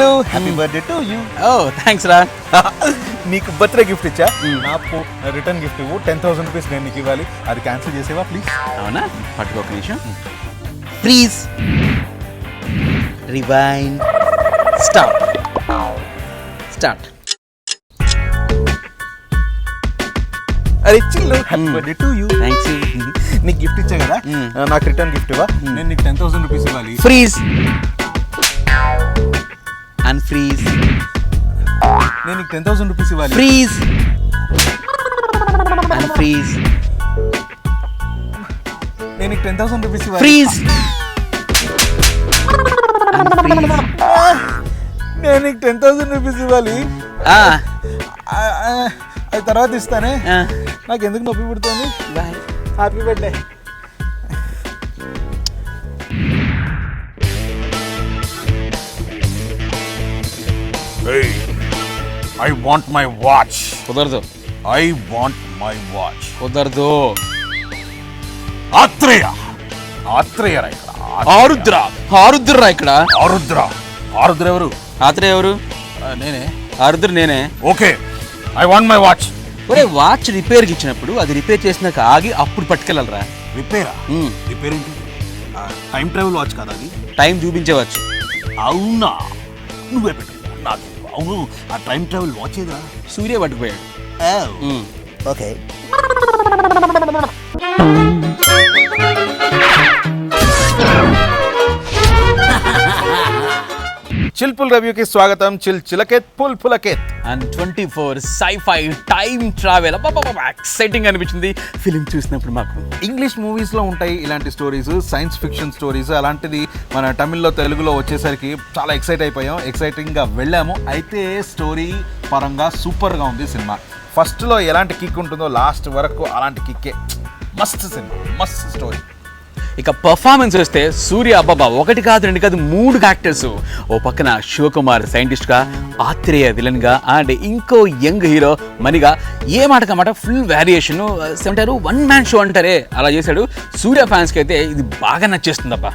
చిల్లు happy birthday to you. Oh thanks రా. నీకు బర్త్డే గిఫ్ట్ ఇచ్చా, నాకు రిటర్న్ గిఫ్ట్ ఇవ్వు. 10,000 రూపీస్ నేను నీకు ఇవ్వాలి, అది క్యాన్సిల్ చేసేవా ప్లీజ్? అవునా, పట్టుకో ఒక నిమిషం. Please rewind start. అరే చిల్లు happy birthday to you. Thanks. నీకు గిఫ్ట్ ఇచ్చా కదా, నాకు రిటర్న్ గిఫ్ట్ ఇవ్వ. నేను నీకు 10,000 రూపీస్ ఇవ్వాలి. Freeze unfreeze. నేను నీకు 10,000 రూపీస్ ఇవ్వాలి. Freeze unfreeze. నేను నీకు 10,000 రూపీస్ ఇవ్వాలి. Freeze unfreeze. నేను నీకు 10,000 రూపీస్ ఇవ్వాలి. అది తర్వాత ఇస్తానే. నాకు ఎందుకు నొప్పి పుడుతుంది? Bye. Happy birthday. I want my watch. కుదరదు. I want my watch. కుదరదు. ఆత్రేయ రా ఇక్కడ. ఆరుద్ర రా ఇక్కడ. ఆరుద్ర ఎవరు? ఆత్రేయ ఎవరు? నేనే. ఆరుద్ర నేనే. Okay, I want my watch. ఒరే, వాచ్ రిపేర్కి ఇచ్చినప్పుడు అది రిపేర్ చేసినాక ఆగి అప్పుడు పట్టుకెళ్ళాలరా. రిపేర్ ఏంటి? టైం ట్రావెల్ వాచ్ కదా అది? టైం చూపించవచ్చు. అవునా, నువ్వే పెట్టు నాకు. అవును, ఆ టైం ట్రావెల్ వాచ్ ఏదా? సూర్య పట్టుకుపోయాడు. ఓకే. చిల్పుల్ రివ్యూకి స్వాగతం. చిలకేత్ పులకేత్ and 24 scifi time travel. Exciting అనిపించింది ఫిలిం చూసినప్పుడు మాకు. ఇంగ్లీష్ మూవీస్లో ఉంటాయి ఇలాంటి స్టోరీస్, సైన్స్ ఫిక్షన్ స్టోరీస్. అలాంటిది మన తమిళ్లో తెలుగులో వచ్చేసరికి చాలా ఎక్సైటింగ్గా వెళ్ళాము. అయితే స్టోరీ పరంగా సూపర్గా ఉంది సినిమా. ఫస్ట్లో ఎలాంటి కిక్ ఉంటుందో లాస్ట్ వరకు అలాంటి కిక్కే. మస్త్ సినిమా, మస్త్ స్టోరీ. ఇక పర్ఫార్మెన్స్ వస్తే సూర్య అబ్బాబా 1 కాదు 2 కాదు 3 యాక్టర్స్. ఓ పక్కన శివకుమార్ సైంటిస్ట్గా, ఆత్రేయ విలన్గా, అండ్ ఇంకో యంగ్ హీరో మణిగా. ఏ మాటకమాట ఫుల్ వేరియేషన్. ఏమంటారు, 1 మ్యాన్ షో అంటారే, అలా చేశాడు. సూర్య ఫ్యాన్స్కి అయితే ఇది బాగా నచ్చేస్తుందబ్బా.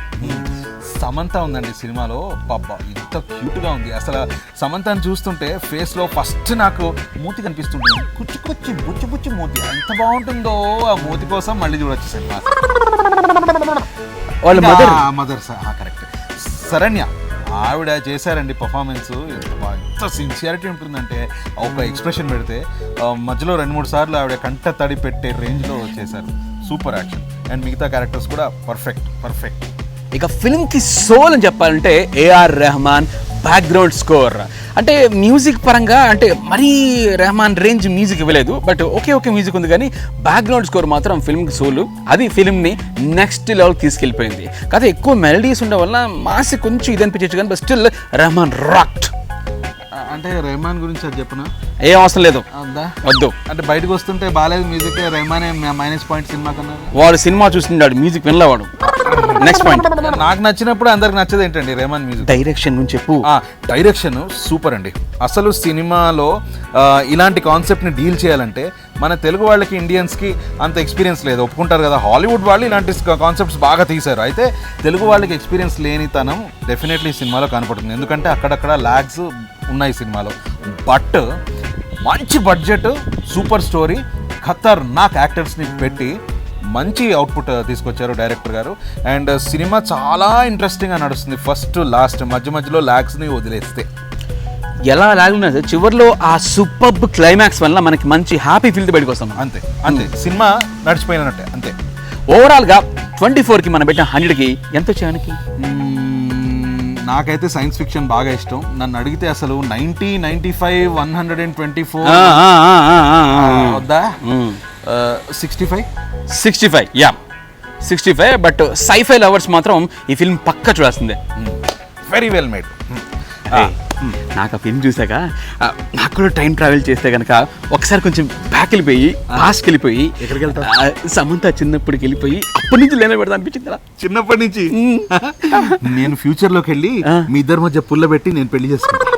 సమంత ఉందండి సినిమాలో. పాపా ఎంత క్యూట్గా ఉంది అసలు. సమంతని చూస్తుంటే ఫేస్లో ఫస్ట్ నాకు మూతి కనిపిస్తుంటుంది. కుచ్చి బుచ్చి మూతి. ఎంత బాగుంటుందో ఆ మూతి కోసం మళ్ళీ చూడొచ్చు సినిమా. వాళ్ళ మదర్ కరెక్ట్. శరణ్య ఆవిడ చేశారండి పర్ఫార్మెన్స్. ఎంత సిన్సియారిటీ ఉంటుందంటే, ఒక ఎక్స్ప్రెషన్ పెడితే మధ్యలో 2-3 సార్లు ఆవిడ కంట తడి పెట్టే రేంజ్లో చేశారు. Super action. అండ్ మిగతా క్యారెక్టర్స్ కూడా పర్ఫెక్ట్. ఇక ఫిల్మ్కి సోల్ అని చెప్పాలంటే ఏఆర్ రెహమాన్ బ్యాక్గ్రౌండ్ స్కోర్. అంటే మ్యూజిక్ పరంగా అంటే మరీ రెహమాన్ రేంజ్ మ్యూజిక్ ఇవ్వలేదు, బట్ ఓకే మ్యూజిక్ ఉంది. కానీ బ్యాక్గ్రౌండ్ స్కోర్ మాత్రం ఫిల్మ్కి సోలు. అది ఫిల్మ్ని నెక్స్ట్ లెవెల్ తీసుకెళ్ళిపోయింది. కాదు ఎక్కువ మెలడీస్ ఉండడం వల్ల మాసి కొంచెం ఇది అనిపించచ్చు, కానీ బట్ స్టిల్ రెహమాన్ రాక్డ్. అంటే రెహమాన్ గురించి అది చెప్పనా? ఏం అవసరం లేదు, వద్దు. అంటే బయటకు వస్తుంటే బాగాలేదు మ్యూజిక్, రెహమానే -పాయింట్ సినిమా కన్నా. వాడు సినిమా చూస్తున్నాడు, మ్యూజిక్ వినలేవాడు. నెక్స్ట్ పాయింట్, నాకు నచ్చినప్పుడు అందరికి నచ్చదు ఏంటండి రెహమాన్ మ్యూజిక్? డైరెక్షన్ గురించి చెప్పు. డైరెక్షన్ సూపర్ అండి. అసలు సినిమాలో ఇలాంటి కాన్సెప్ట్ని డీల్ చేయాలంటే మన తెలుగు వాళ్ళకి, ఇండియన్స్కి అంత ఎక్స్పీరియన్స్ లేదు, ఒప్పుకుంటారు కదా. హాలీవుడ్ వాళ్ళు ఇలాంటి కాన్సెప్ట్స్ బాగా తీశారు. అయితే తెలుగు వాళ్ళకి ఎక్స్పీరియన్స్ లేనితనం డెఫినెట్లీ సినిమాలో కనపడుతుంది. ఎందుకంటే అక్కడక్కడ ల్యాగ్స్ ఉన్నాయి సినిమాలో. బట్ మంచి బడ్జెట్, సూపర్ స్టోరీ, ఖతర్నాక్ యాక్టర్స్ని పెట్టి మంచి అవుట్పుట్ తీసుకొచ్చారు డైరెక్టర్ గారు. అండ్ సినిమా చాలా ఇంట్రెస్టింగ్గా నడుస్తుంది ఫస్ట్ లాస్ట్. మధ్యలో ల్యాగ్స్ని వదిలేస్తే ఎలా లాగున్నది, చివరిలో ఆ సూపర్బ్ క్లైమాక్స్ వల్ల మనకి మంచి హ్యాపీ ఫీల్ బయటకు వస్తాం. అంతే సినిమా నడిచిపోయినట్టే. అంతే ఓవరాల్గా 24కి మనం పెట్టిన 100కి ఎంత వచ్చాయనికి? నాకైతే సైన్స్ ఫిక్షన్ బాగా ఇష్టం. నన్ను అడిగితే అసలు 90, 95, 124 వద్దా? 65 యా 65. బట్ సైఫై లవర్స్ మాత్రం ఈ ఫిల్మ్ పక్కా చూడాల్సిందే. Very well made. నాకు ఆ ఫిల్మ్ చూసాక నాకు కూడా టైం ట్రావెల్ చేస్తే కనుక ఒకసారి కొంచెం బ్యాక్ వెళ్ళిపోయి, పాస్ట్కి వెళ్ళిపోయి, ఎక్కడికి వెళ్తా, సమంత చిన్నప్పటికి వెళ్ళిపోయి అప్పటి నుంచి లేనే పెడతా అనిపించింది. చిన్నప్పటి నుంచి నేను ఫ్యూచర్లోకి వెళ్ళి మీ ఇద్దరి మధ్య పుల్ల పెట్టి నేను పెళ్లి చేసుకుంటాను.